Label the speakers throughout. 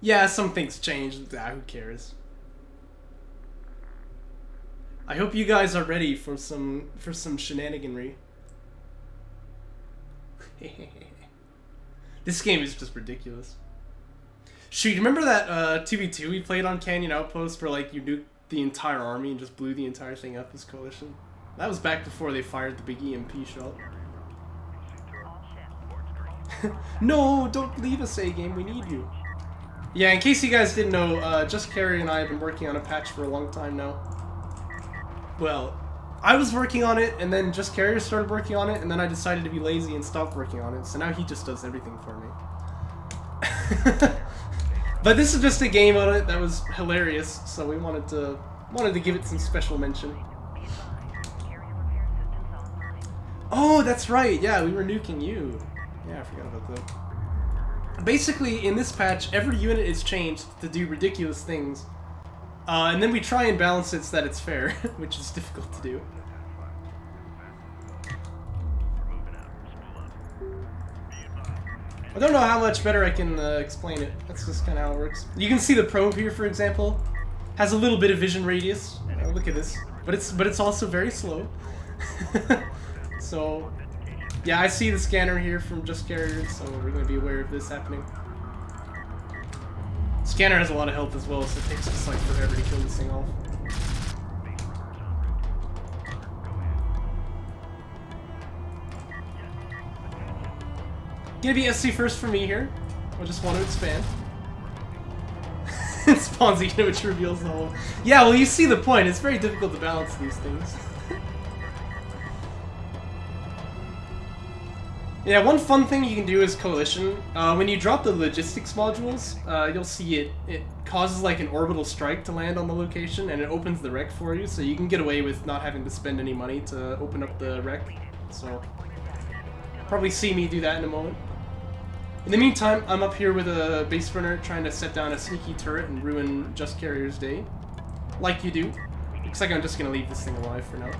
Speaker 1: Yeah, some things changed. Ah, who cares? I hope you guys are ready for some shenaniganry. This game is just ridiculous. Shoot, you remember that 2v2 we played on Canyon Outpost where like you nuked the entire army and just blew the entire thing up as Coalition? That was back before they fired the big EMP shot. No, don't leave us, A-Game, we need you. Yeah, in case you guys didn't know, Just Carry and I have been working on a patch for a long time now. Well, I was working on it, and then Just Carrier started working on it, and then I decided to be lazy and stopped working on it, so now he just does everything for me. But this is just a game on it that was hilarious, so we wanted to give it some special mention. Oh, that's right, yeah, we were nuking you. Yeah, I forgot about that. Basically, in this patch, every unit is changed to do ridiculous things. And then we try and balance it so that it's fair, which is difficult to do. I don't know how much better I can explain it. That's just kind of how it works. You can see the probe here, for example, has a little bit of vision radius. Look at this, but it's also very slow. So, yeah, I see the scanner here from Just Carrier, so we're going to be aware of this happening. Scanner has a lot of health as well, so it takes us like forever to kill this thing off. Gonna be SC first for me here. I just want to expand. It spawns a unit which reveals the whole. Yeah, well, you see the point. It's very difficult to balance these things. Yeah, one fun thing you can do is Coalition. When you drop the logistics modules, you'll see it causes like an orbital strike to land on the location, and it opens the wreck for you, so you can get away with not having to spend any money to open up the wreck. So, probably see me do that in a moment. In the meantime, I'm up here with a base runner trying to set down a sneaky turret and ruin Just Carrier's day. Like you do. Looks like I'm just gonna leave this thing alive for now.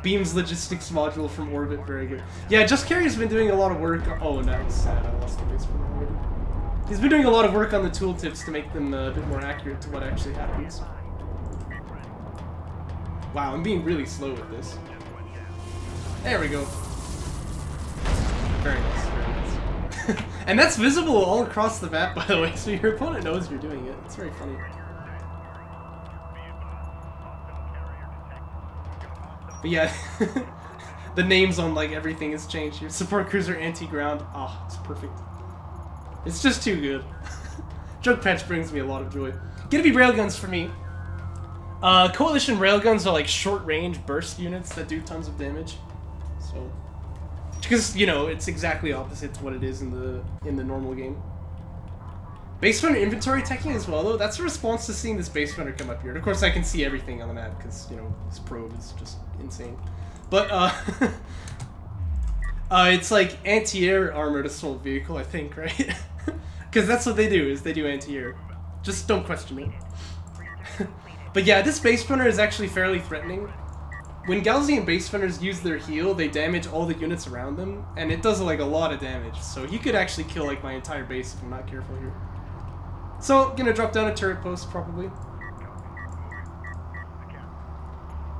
Speaker 1: Beams logistics module from orbit, very good. Yeah, Just Carrier's been doing a lot of work. Oh, no, that's sad. I lost the base runner already. He's been doing a lot of work on the tooltips to make them a bit more accurate to what actually happens. Wow, I'm being really slow with this. There we go. Very nice, very nice. And that's visible all across the map, by the way, so your opponent knows you're doing it. It's very funny. But yeah, the names on like everything has changed here. Support cruiser, anti-ground. Oh, it's perfect. It's just too good. Drug patch brings me a lot of joy. Gonna be railguns for me. Coalition railguns are like short-range burst units that do tons of damage. So, because you know it's exactly opposite to what it is in the normal game. Base runner inventory teching as well, though. That's a response to seeing this base runner come up here. And of course, I can see everything on the map because you know this probe is just insane. But it's like anti-air armored assault vehicle, I think, right? Because that's what they do. Is they do anti-air. Just don't question me. But yeah, this base runner is actually fairly threatening. When Gaussian base runners use their heal, they damage all the units around them, and it does like a lot of damage. So he could actually kill like my entire base if I'm not careful here. So, gonna drop down a turret post, probably.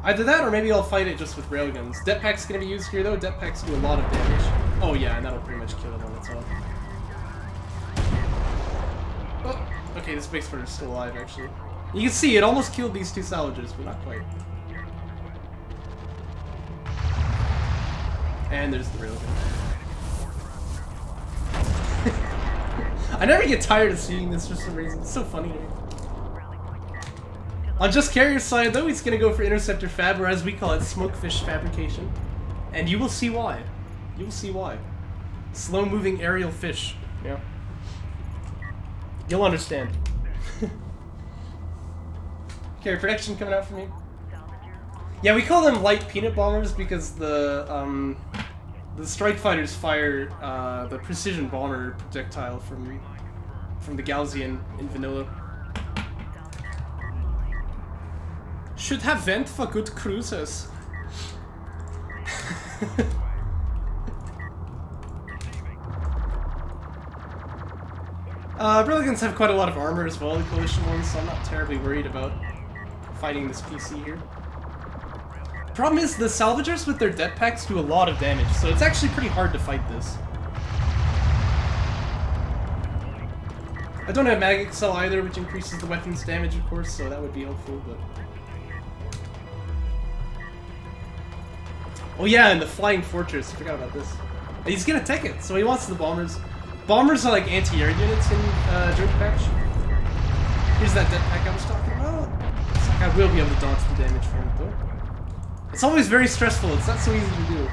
Speaker 1: Either that, or maybe I'll fight it just with railguns. Jetpack's gonna be used here, though. Jetpacks do a lot of damage. Oh yeah, and that'll pretty much kill it on its own. Oh, okay, this base runner's still alive, actually. You can see, it almost killed these two salvagers, but not quite. And there's the railgun. I never get tired of seeing this for some reason. It's so funny to me. On Just Carrier's side, though, he's gonna go for interceptor fab, or as we call it, smokefish fabrication. And you will see why. You will see why. Slow-moving aerial fish. Yeah. You'll understand. Okay, protection coming out for me. Yeah, we call them light peanut bombers because the strike fighters fire the precision bomber projectile from the Gaussian in vanilla. Should have vent for good cruisers. Brilligans have quite a lot of armor as well, the Coalition ones, so I'm not terribly worried about fighting this PC here. Problem is, the Salvagers with their det packs do a lot of damage, so it's actually pretty hard to fight this. I don't have Mag Excel either, which increases the weapon's damage, of course, so that would be helpful, but... Oh yeah, and the Flying Fortress, I forgot about this. He's gonna take it, so he wants the Bombers. Bombers are like anti-air units in Joke Patch. Here's that det pack I was talking about. It's like I will be able to dodge the damage from it, though. It's always very stressful, it's not so easy to do.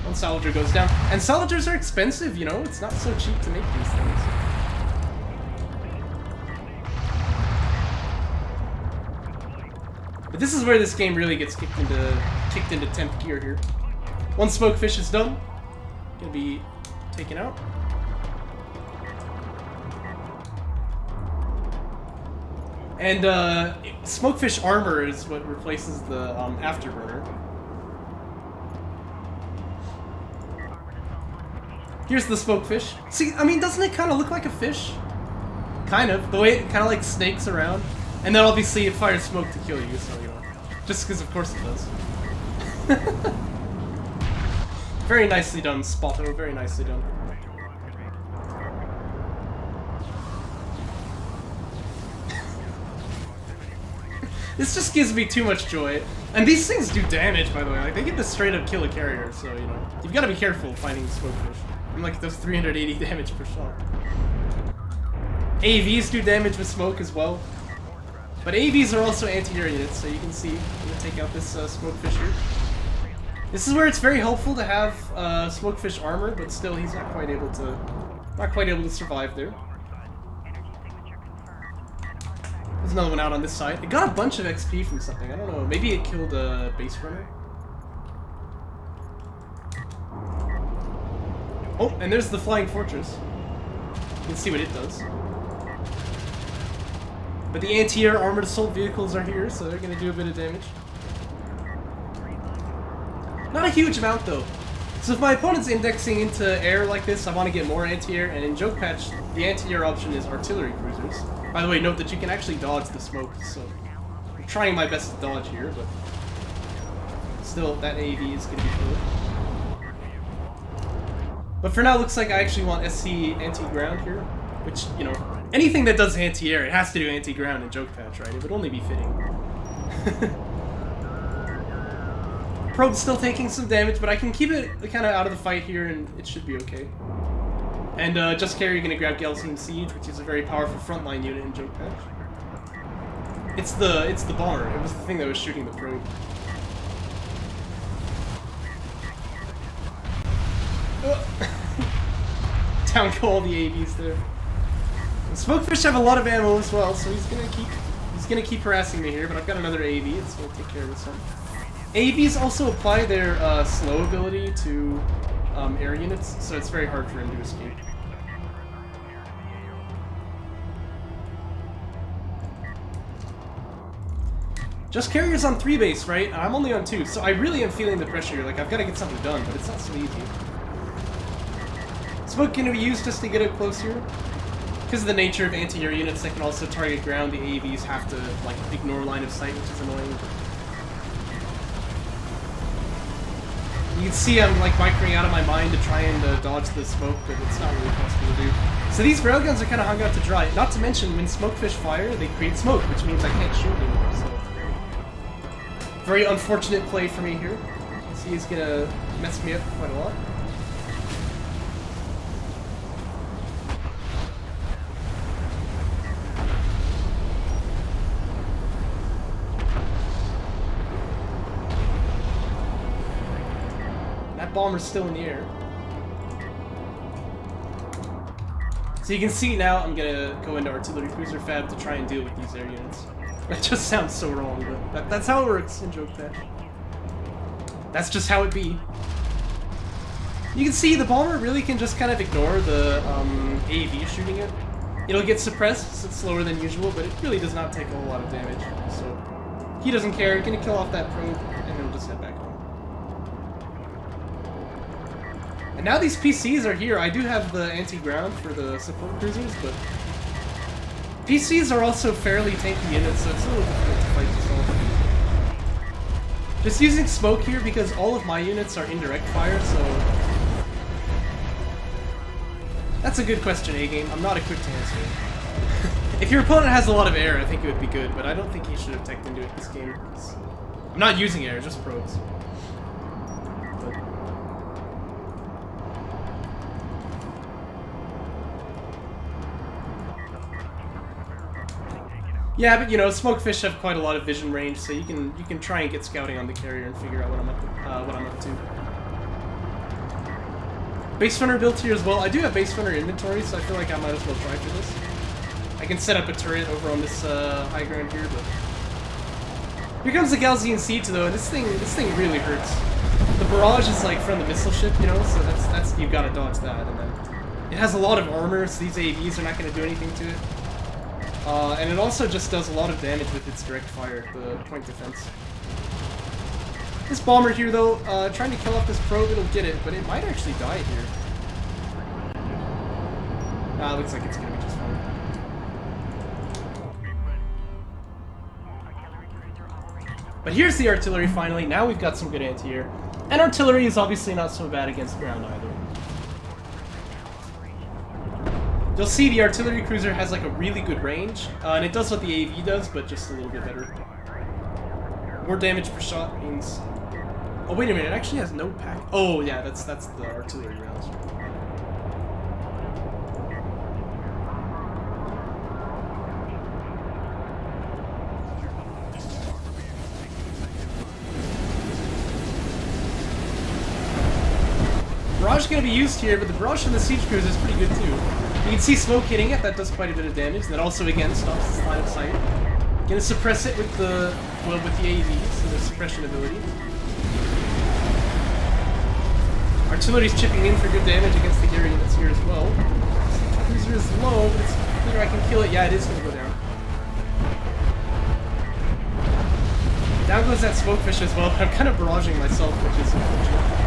Speaker 1: One Salvager goes down. And Salvagers are expensive, you know? It's not so cheap to make these things. But this is where this game really gets kicked into 10th gear here. One Smokefish is done. Gonna be taken out. And Smokefish armor is what replaces the Afterburner. Here's the Smokefish. See, I mean, doesn't it kind of look like a fish? Kind of. The way it kind of like snakes around. And then obviously it fires smoke to kill you, so you know. Just because of course it does. Very nicely done, Spotto. Very nicely done. This just gives me too much joy. And these things do damage, by the way. Like, they get to straight up kill a carrier, so, you know. You've got to be careful fighting Smokefish. I'm like, those 380 damage per shot. AVs do damage with smoke as well. But AVs are also anti-air units, so you can see. I'm going to take out this Smokefish here. This is where it's very helpful to have Smokefish armor, but still he's not quite able to survive there. There's another one out on this side. It got a bunch of XP from something. I don't know. Maybe it killed a base runner. Oh, and there's the Flying Fortress. You can see what it does. But the anti-air armored assault vehicles are here, so they're going to do a bit of damage. Not a huge amount, though. So if my opponent's indexing into air like this, I want to get more anti-air, and in Joke Patch, the anti-air option is artillery cruisers. By the way, note that you can actually dodge the smoke, so I'm trying my best to dodge here, but still, that AV is going to be cool. But for now, it looks like I actually want SC anti-ground here, which, you know, anything that does anti-air, it has to do anti-ground in Joke Patch, right? It would only be fitting. Probe's still taking some damage, but I can keep it kind of out of the fight here, and it should be okay. And Just Carry, you're gonna grab Gelson Siege, which is a very powerful frontline unit in Joke Patch. It's the bomber. It was the thing that was shooting the probe. Down go all the AVs there. And Smokefish have a lot of ammo as well, so he's gonna keep harassing me here. But I've got another AV. It's gonna take care of this one. AVs also apply their slow ability to air units, so it's very hard for him to escape. Just Carrier's on 3 base, right? And I'm only on 2, so I really am feeling the pressure here. Like, I've got to get something done, but it's not so easy. Smoke can be used just to get up close here. Because of the nature of anti-air units that can also target ground, the AVs have to, like, ignore line of sight, which is annoying. You can see I'm like microing out of my mind to try and dodge the smoke, but it's not really possible to do. So these railguns are kind of hung out to dry. Not to mention, when Smokefish fire, they create smoke, which means I can't shoot anymore, so... Very unfortunate play for me here. You can see he's gonna mess me up quite a lot. Bomber's still in the air. So you can see now I'm gonna go into artillery cruiser fab to try and deal with these air units. That just sounds so wrong, but that's how it works in Joke Patch. That's just how it be. You can see the bomber really can just kind of ignore the AV shooting it. It'll get suppressed, so it's slower than usual, but it really does not take a whole lot of damage. So he doesn't care, gonna kill off that probe, and he'll just head back home. And now these PCs are here. I do have the anti-ground for the support cruisers, but PCs are also fairly tanky units, so it's a little difficult to fight this off. Just using smoke here because all of my units are indirect fire, so... That's a good question, A-Game. I'm not equipped to answer it. If your opponent has a lot of air, I think it would be good, but I don't think he should have teched into it this game. I'm not using air, just probes. Yeah, but you know, smokefish have quite a lot of vision range, so you can try and get scouting on the carrier and figure out what I'm up to. Base runner built here as well. I do have base runner inventory, so I feel like I might as well try for this. I can set up a turret over on this high ground here, but here comes the Galzian Siege though, and this thing really hurts. The barrage is like from the missile ship, you know, so that's you've got to dodge that, and then it has a lot of armor, so these AVs are not going to do anything to it. And it also just does a lot of damage with its direct fire, the point defense. This bomber here, though, trying to kill off this probe, it'll get it, but it might actually die here. Nah, looks like it's gonna be just fine. But here's the artillery finally. Now we've got some good anti-air. And artillery is obviously not so bad against ground either. You'll see the artillery cruiser has like a really good range, and it does what the AV does, but just a little bit better. More damage per shot means... Oh wait a minute, it actually has no pack. Oh yeah, that's the artillery rounds. Barrage is going to be used here, but the barrage from the siege cruiser is pretty good too. You can see smoke hitting it, that does quite a bit of damage. That also again stops its line of sight. Gonna suppress it with the AVs, so the suppression ability. Artillery's chipping in for good damage against the gear units here as well. Cruiser is low, but it's clear I can kill it. Yeah, it is gonna go down. Down goes that smokefish as well, but I'm kind of barraging myself, which is unfortunate.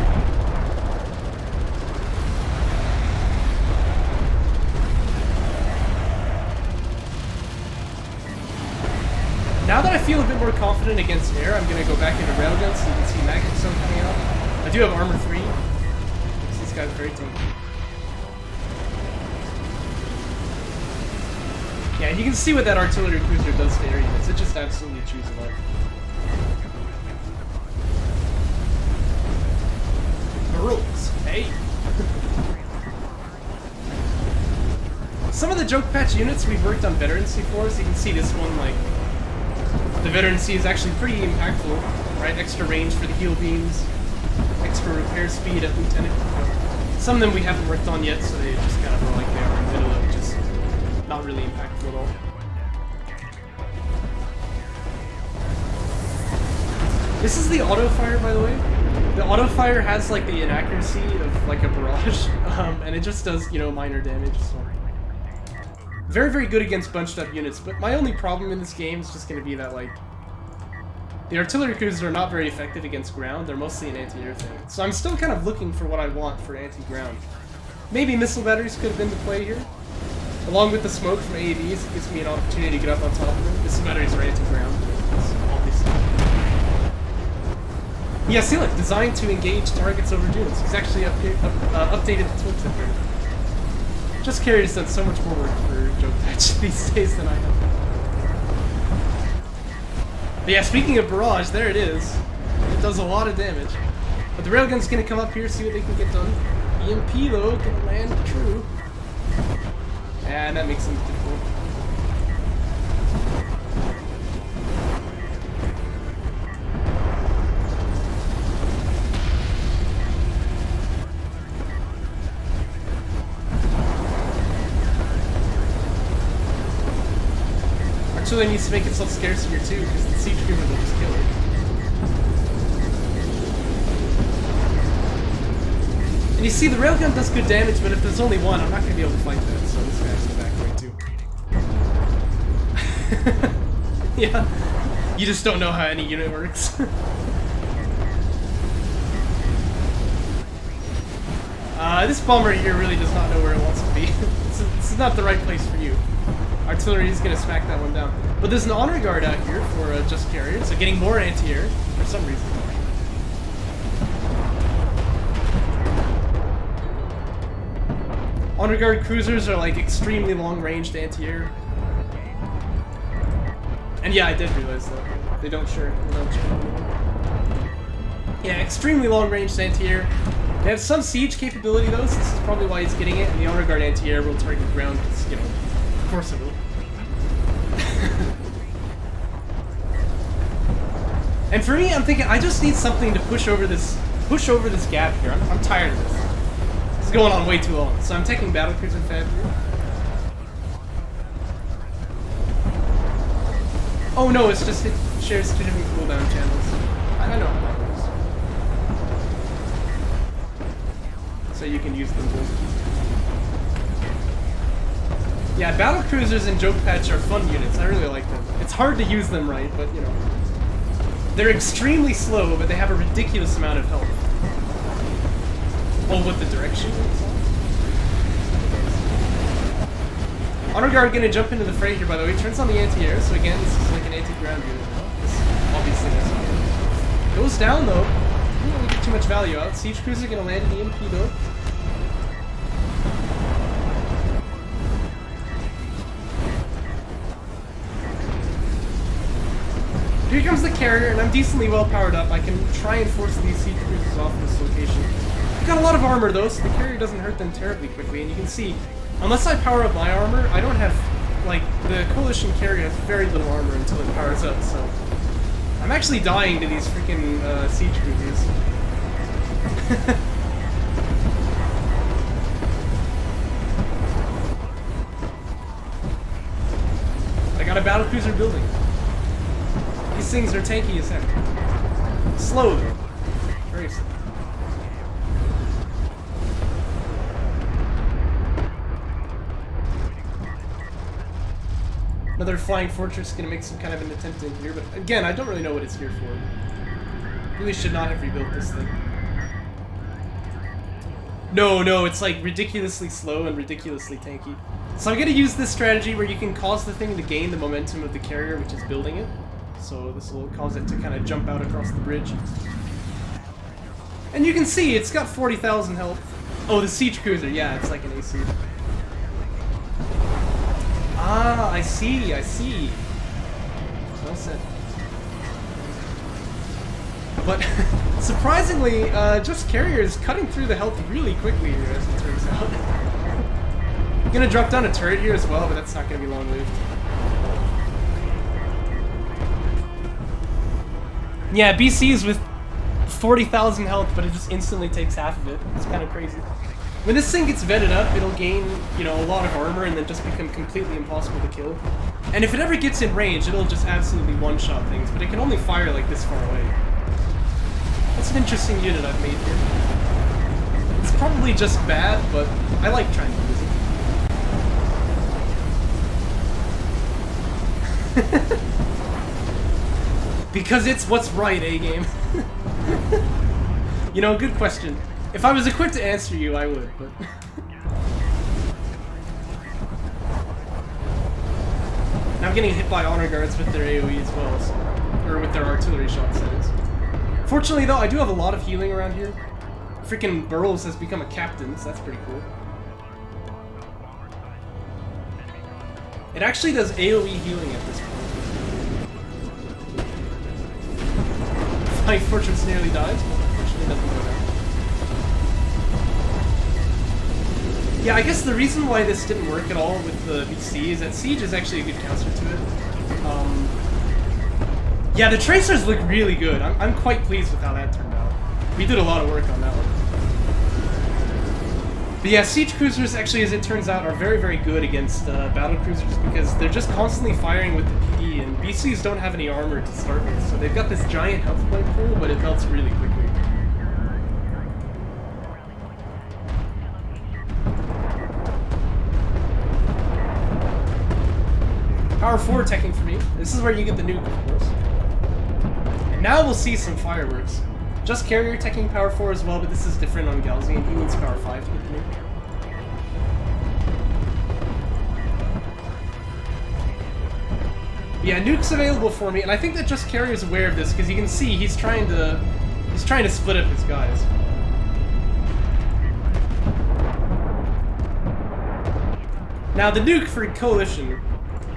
Speaker 1: Now that I feel a bit more confident against air, I'm going to go back into railguns so you can see magnet zone coming out. I do have armor 3. This guy's very tanky. Yeah, you can see what that artillery cruiser does to air units. It just absolutely chews them up. Rules. Hey! Some of the joke patch units we've worked on veterancy for, so you can see this one, like, the veterancy is actually pretty impactful, right? Extra range for the heal beams, extra repair speed at Lieutenant. Some of them we haven't worked on yet, so they just kind of are like they are in vanilla, which is not really impactful at all. This is the auto fire, by the way. The auto fire has like the inaccuracy of like a barrage, and it just does, you know, minor damage. So. Very, very good against bunched up units, but my only problem in this game is just going to be that, like, the artillery cruisers are not very effective against ground. They're mostly an anti-air thing. So I'm still kind of looking for what I want for anti-ground. Maybe missile batteries could have been the play here. Along with the smoke from AAVs, it gives me an opportunity to get up on top of them. Missile batteries are anti-ground, obviously. Yeah, see, look, designed to engage targets over dunes. He's actually updated the tooltip here. Just Carrier's done so much more work for joke patch these days than I have. But yeah, speaking of barrage, there it is. It does a lot of damage. But the railgun's gonna come up here, see what they can get done. EMP though, gonna land true. And that makes them difficult. Artillery needs to make itself scarce here too, because the siege screamer will just kill it. And you see, the railgun does good damage, but if there's only one, I'm not going to be able to fight that, so this guy's in the back way too. Yeah, you just don't know how any unit works. This bomber here really does not know where it wants to be. This is not the right place for you. Artillery is gonna smack that one down. But there's an honor guard out here for just carriers, so getting more anti-air for some reason. Honor guard cruisers are like extremely long-ranged anti-air. And yeah, I did realize that. They don't share. Yeah, extremely long-ranged anti-air. They have some siege capability though, so this is probably why he's getting it, and the honor guard anti-air will target ground, because, you know, of course it will. And for me, I'm thinking I just need something to push over this gap here. I'm tired of this. This is going on way too long. So I'm taking battlecruiser fab here. Oh no, it's just it shares 2 different cooldown channels. I know how that works. So you can use them both. Yeah, battlecruisers and joke patch are fun units. I really like them. It's hard to use them right, but you know. They're extremely slow, but they have a ridiculous amount of health. Oh, what the direction is? Honor guard gonna jump into the fray here, by the way. He turns on the anti-air, so again, this is like an anti-ground unit now. This obviously doesn't get. Goes down though. Don't really get too much value out. Siege cruiser gonna land in EMP though. Here comes the carrier, and I'm decently well powered up. I can try and force these siege cruisers off this location. I've got a lot of armor though, so the carrier doesn't hurt them terribly quickly, and you can see, unless I power up my armor, I don't have, like, the coalition carrier has very little armor until it powers up, so I'm actually dying to these freaking siege cruisers. I got a battlecruiser building. These things are tanky as heck. Slow though. Very slow. Another flying fortress gonna make some kind of an attempt in here, but again, I don't really know what it's here for. Really should not have rebuilt this thing. No, it's like ridiculously slow and ridiculously tanky. So I'm gonna use this strategy where you can cause the thing to gain the momentum of the carrier, which is building it. So this will cause it to kind of jump out across the bridge. And you can see, it's got 40,000 health. Oh, the siege cruiser, yeah, it's like an AC. Ah, I see. Well said. But, surprisingly, just carrier is cutting through the health really quickly here, as it turns out. I'm gonna drop down a turret here as well, but that's not gonna be long-lived. Yeah, BC's with 40,000 health, but it just instantly takes half of it. It's kind of crazy. When this thing gets vetted up, it'll gain, you know, a lot of armor and then just become completely impossible to kill. And if it ever gets in range, it'll just absolutely one-shot things, but it can only fire like this far away. That's an interesting unit I've made here. It's probably just bad, but I like trying to use it. Because it's what's right, A-game. You know, good question. If I was equipped to answer you, I would, but... Now I'm getting hit by honor guards with their AoE as well, so... Or with their artillery shots, that is. Fortunately, though, I do have a lot of healing around here. Freaking Burrows has become a captain, so that's pretty cool. It actually does AoE healing at this point. My fortress nearly dies, but unfortunately doesn't go down. Yeah, I guess the reason why this didn't work at all with the BC is that Siege is actually a good counter to it. Yeah, the tracers look really good. I'm quite pleased with how that turned out. We did a lot of work on that one. But yeah, siege cruisers actually, as it turns out, are very, very good against battle cruisers because they're just constantly firing with the PD, and BCs don't have any armor to start with, so they've got this giant health point pool, but it melts really quickly. Power 4 teching for me. This is where you get the nuke, of course. And now we'll see some fireworks. Just Carrier taking power 4 as well, but this is different on Galzian. He needs power 5 to get the nuke. Yeah, nuke's available for me, and I think that Just Carrier's aware of this because you can see he's trying to split up his guys. Now the nuke for Coalition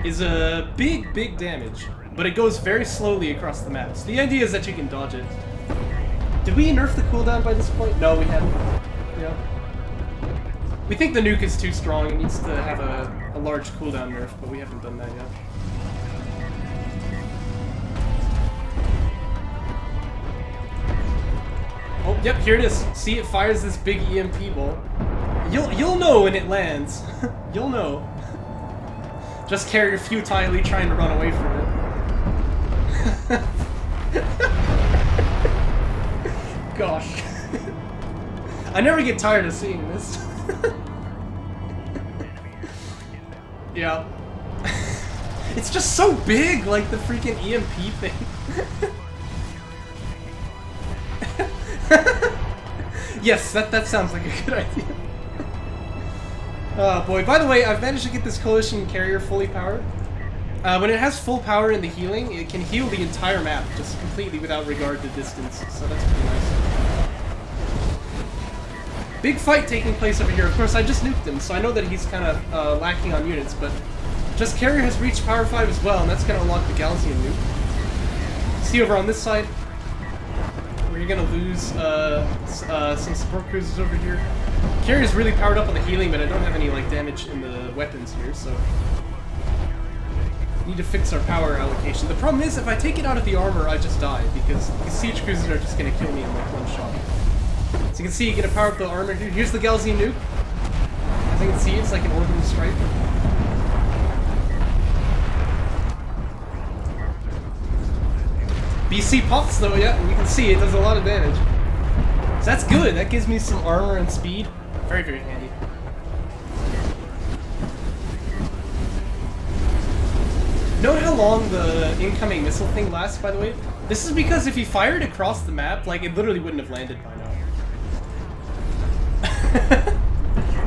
Speaker 1: is a big damage, but it goes very slowly across the map. So the idea is that you can dodge it. Did we nerf the cooldown by this point? No, we haven't. Yeah. We think the nuke is too strong. It needs to have a large cooldown nerf, but we haven't done that yet. Oh, yep, here it is. See, it fires this big EMP ball. You'll know when it lands. You'll know. Just Carrier futilely trying to run away from it. Gosh. I never get tired of seeing this. Yeah. It's just so big, like the freaking EMP thing. Yes, that sounds like a good idea. Oh boy, by the way, I've managed to get this Coalition Carrier fully powered. When it has full power in the healing, it can heal the entire map, just completely without regard to distance, so that's pretty nice. Big fight taking place over here. Of course, I just nuked him, so I know that he's kind of lacking on units, but Just Carrier has reached power 5 as well, and that's going to unlock the Galzian nuke. See over on this side, where you're going to lose some support cruisers over here. Carrier's really powered up on the healing, but I don't have any like damage in the weapons here, so need to fix our power allocation. The problem is, if I take it out of the armor, I just die, because these siege cruisers are just going to kill me in like one shot. So you can see, you get to power up the armor here. Here's the Galzian nuke. As you can see, it's like an orbital strike. BC pops though, yeah, and you can see it does a lot of damage. So that's good, that gives me some armor and speed. Very, very handy. Note how long the incoming missile thing lasts, by the way? This is because if you fired across the map, like, it literally wouldn't have landed by now.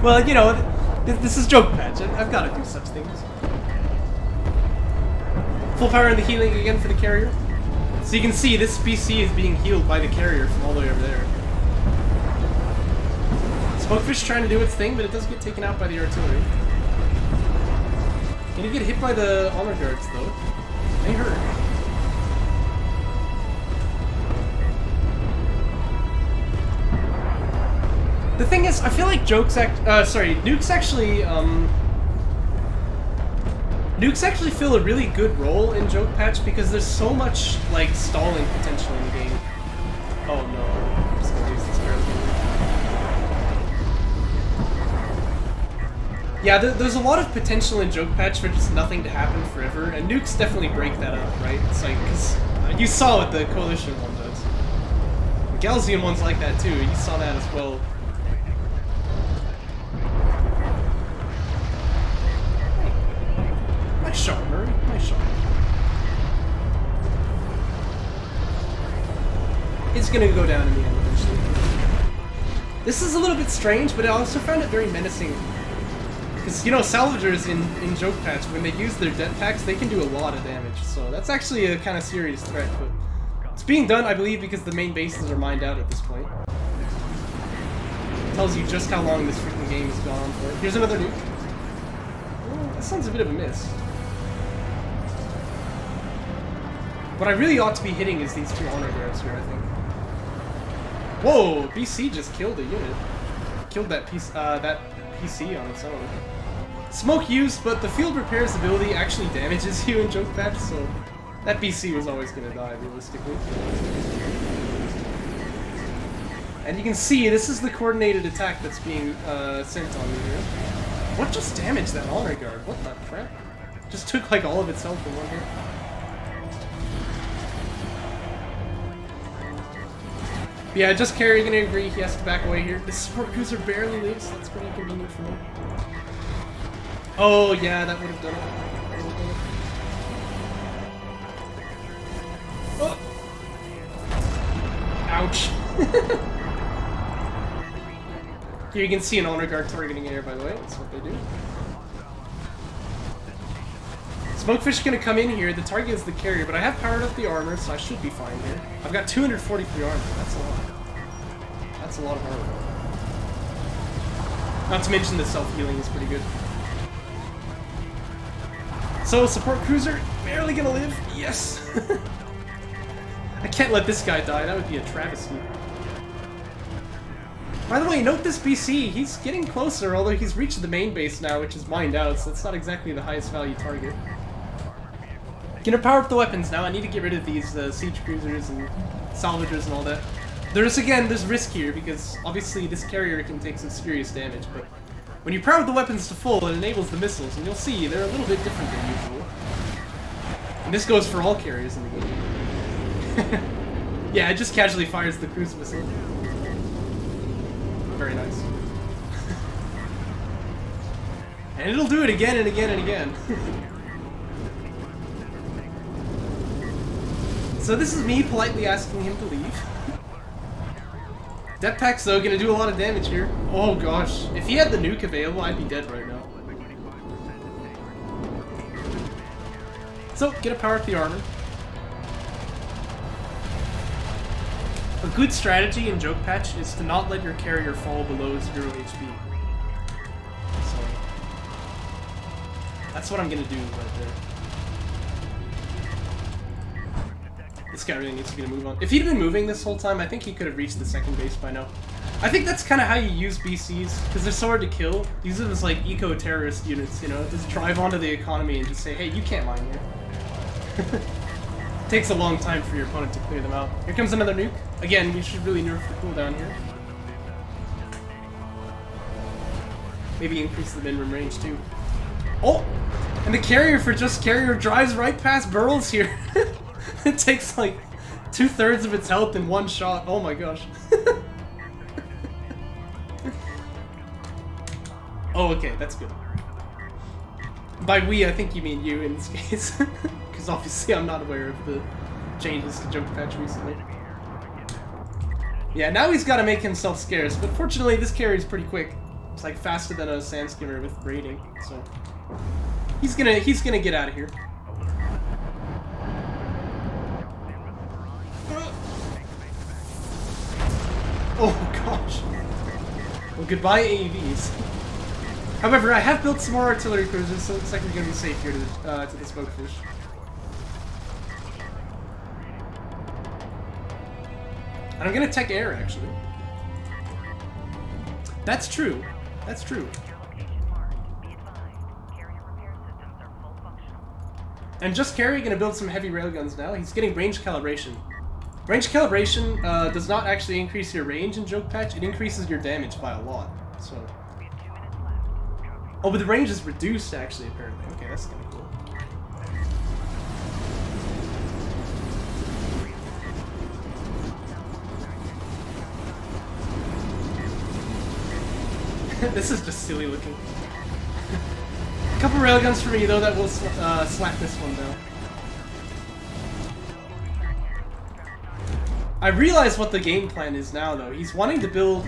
Speaker 1: Well, you know, this is joke patch. I've got to do such things. Full power in the healing again for the carrier. So you can see this BC is being healed by the carrier from all the way over there. Smokefish trying to do its thing, but it does get taken out by the artillery. Can you get hit by the honor guards though? They hurt. The thing is, I feel like nukes actually fill a really good role in Joke Patch because there's so much like stalling potential in the game. Oh no, I'm just gonna use this barely. Yeah, there's a lot of potential in Joke Patch for just nothing to happen forever, and nukes definitely break that up, right? It's like, because you saw what the Coalition one does. The Galzian one's like that too, you saw that as well. Nice shot, Murray. Nice shot. It's gonna go down in the end eventually. This is a little bit strange, but I also found it very menacing. Because, you know, salvagers in Joke Patch, when they use their det packs, they can do a lot of damage. So that's actually a kind of serious threat, but it's being done, I believe, because the main bases are mined out at this point. It tells you just how long this freaking game has gone on for. Here's another nuke. Oh, that sounds a bit of a miss. What I really ought to be hitting is these two honor guards here, I think. Whoa! BC just killed a unit. Killed that PC on its own. Smoke used, but the field repairs ability actually damages you in Joke Patch, so that BC was always going to die, realistically. And you can see, this is the coordinated attack that's being sent on me here. What just damaged that honor guard? What the crap? Just took like all of its health in one hit. Yeah, just Carrier gonna agree, he has to back away here. This support cruiser barely lives, so that's pretty convenient for me. Oh yeah, that would have done it. Oh. Ouch. Here you can see an honor guard targeting air, by the way. That's what they do. Smokefish gonna come in here. The target is the carrier, but I have powered up the armor, so I should be fine here. I've got 243 armor. That's a lot. That's a lot of armor. Not to mention the self-healing is pretty good. So, support cruiser, barely gonna live. Yes! I can't let this guy die. That would be a travesty. By the way, note this BC. He's getting closer, although he's reached the main base now, which is mined out, so that's not exactly the highest value target. Gonna power up the weapons now. I need to get rid of these siege cruisers and salvagers and all that. There's risk here, because obviously this carrier can take some serious damage, but when you power up the weapons to full, it enables the missiles, and you'll see they're a little bit different than usual. And this goes for all carriers in the game. Yeah, it just casually fires the cruise missile. Very nice. And it'll do it again and again and again. So this is me politely asking him to leave. Depth packs though gonna do a lot of damage here. Oh gosh, if he had the nuke available, I'd be dead right now. So get a power up the armor. A good strategy in Joke Patch is to not let your carrier fall below 0 HP. So that's what I'm gonna do right there. This guy really needs to get a move on. If he'd been moving this whole time, I think he could have reached the second base by now. I think that's kind of how you use BCs, because they're so hard to kill. These are just like eco-terrorist units, you know? Just drive onto the economy and just say, hey, you can't mine here. Takes a long time for your opponent to clear them out. Here comes another nuke. Again, we should really nerf the cooldown here. Maybe increase the min-rim range too. Oh! And the carrier for just carrier drives right past Burls here. It takes like 2/3 of its health in one shot. Oh my gosh. Oh, okay, that's good. By we, I think you mean you in this case. Because obviously I'm not aware of the changes to Joke Patch recently. Yeah, now he's got to make himself scarce, but fortunately this carrier's pretty quick. It's like faster than a sand skimmer with raiding, so he's gonna get out of here. Oh gosh. Well, goodbye AEVs. However, I have built some more artillery cruisers, so it looks like we're gonna be safe here to the Smokefish. And I'm gonna tech air, actually. That's true. That's true. And just carry gonna build some heavy railguns now. He's getting range calibration. Range calibration does not actually increase your range in Joke Patch, it increases your damage by a lot, so... Oh, but the range is reduced, actually, apparently. Okay, that's kinda cool. This is just silly looking. A couple railguns for me, though, that will slap this one down. I realize what the game plan is now, though. He's wanting to build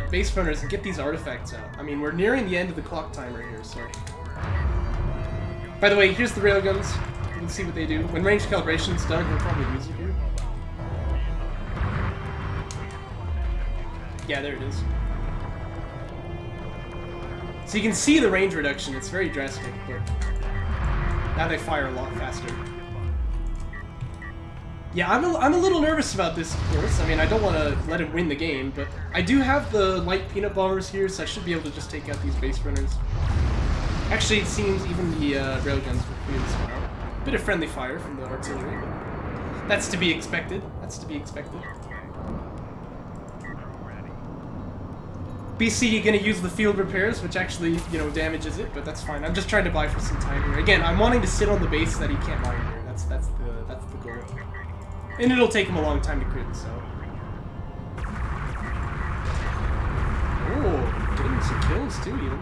Speaker 1: base runners and get these artifacts out. I mean, we're nearing the end of the clock timer here, so... By the way, here's the railguns. You can see what they do. When range calibration's done, he'll probably use it here. Yeah, there it is. So you can see the range reduction. It's very drastic, but... Now they fire a lot faster. Yeah, I'm a little nervous about this, of course. I mean, I don't want to let him win the game, but I do have the light peanut bombers here, so I should be able to just take out these base runners. Actually, it seems even the railguns will clear this one out. Bit of friendly fire from the artillery, but that's to be expected. That's to be expected. BC, you're gonna use the field repairs, which actually, you know, damages it, but that's fine. I'm just trying to buy for some time here. Again, I'm wanting to sit on the base that he can't mine here. That's the goal. And it'll take him a long time to crit, so... Oh, getting some kills too, even.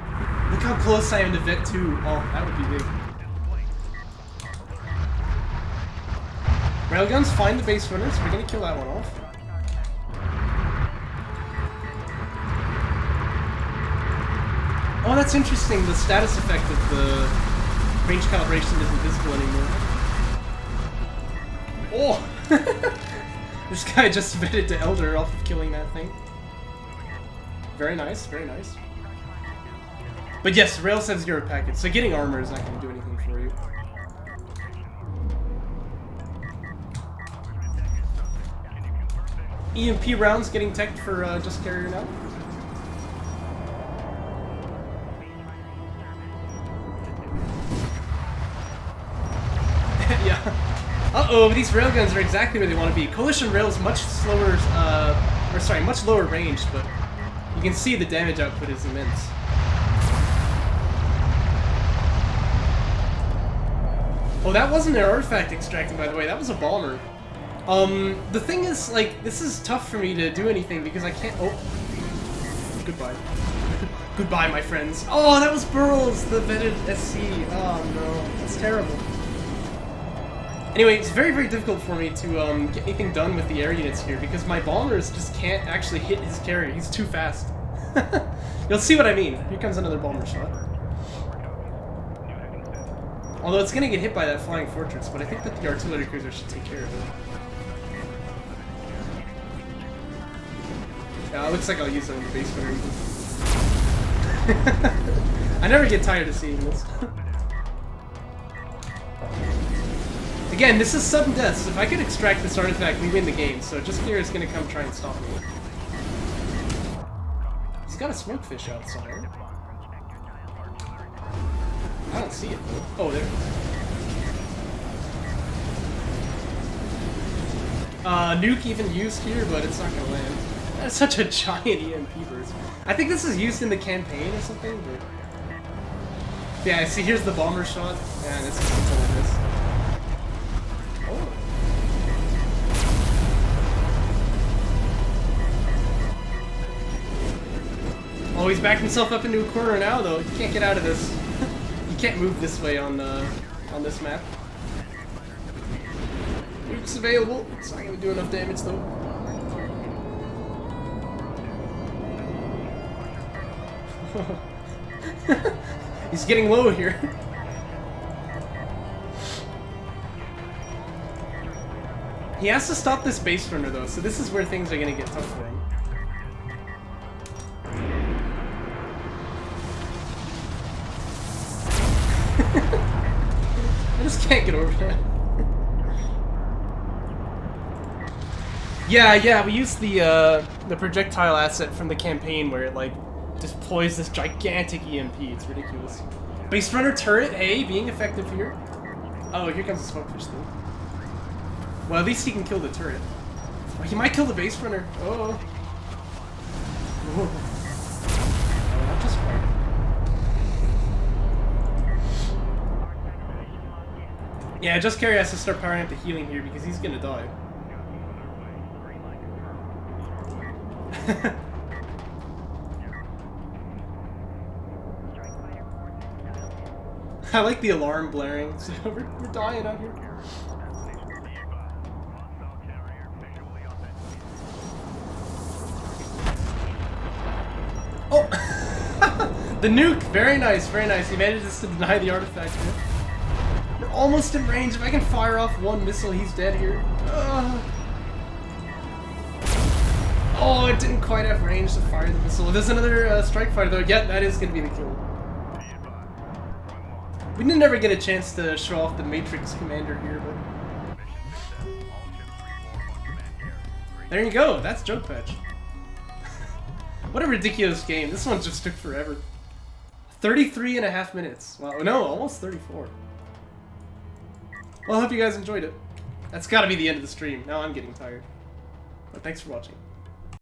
Speaker 1: Look how close I am to Vet 2. Oh, that would be big. Railguns find the base runners. We're gonna kill that one off. Oh, that's interesting. The status effect of the range calibration isn't visible anymore. Oh! This guy just vetted to Elder off of killing that thing. Very nice, very nice. But yes, Rails have 0 packets, so getting armor is not going to do anything for you. EMP rounds getting teched for Just Carrier now. Yeah. Uh-oh, these railguns are exactly where they want to be. Coalition Rail's much slower, much lower range, but you can see the damage output is immense. Oh, that wasn't an artifact extracting, by the way. That was a bomber. The thing is, like, this is tough for me to do anything because I can't... Oh. Goodbye. Goodbye, my friends. Oh, that was Burls, the vetted SC. Oh, no. That's terrible. Anyway, it's very, very difficult for me to get anything done with the air units here because my bombers just can't actually hit his carrier. He's too fast. You'll see what I mean. Here comes another bomber shot. Although it's going to get hit by that flying fortress, but I think that the artillery cruiser should take care of it. Yeah, it looks like I'll use it on the base runner. I never get tired of seeing this. Again, this is sudden deaths. If I could extract this artifact, we win the game, so Just Gear is going to come try and stop me. He's got a smoke fish out somewhere. I don't see it. Oh, there it is. Nuke even used here, but it's not going to land. That's such a giant EMP burst. I think this is used in the campaign or something, but... Yeah, see, here's the bomber shot. Yeah, and it's just a total miss. Oh, he's backed himself up into a corner now, though. You can't get out of this. You can't move this way on this map. Nuke's available. It's not going to do enough damage, though. He's getting low here. He has to stop this base runner, though, so this is where things are going to get tough for him. I just can't get over that. Yeah, we used the projectile asset from the campaign where it, like, deploys this gigantic EMP. It's ridiculous. Base runner turret, hey, being effective here. Oh, here comes the smokefish thing. Well, at least he can kill the turret. Oh, he might kill the base runner. Oh. Oh, that just fired. Yeah, Just Carry has to start powering up the healing here because he's gonna die. I like the alarm blaring, so we're dying out here. Oh! The nuke! Very nice, very nice. He manages to deny the artifact here. We're almost in range. If I can fire off one missile, he's dead here. Oh, it didn't quite have range to fire the missile. There's another strike fighter though. Yeah, that is going to be the kill. We didn't ever get a chance to show off the Matrix Commander here, but... There you go, that's Joke Patch. What a ridiculous game. This one just took forever. 33.5 minutes. Wow, no, almost 34. Well, I hope you guys enjoyed it. That's gotta be the end of the stream. Now I'm getting tired. But thanks for watching.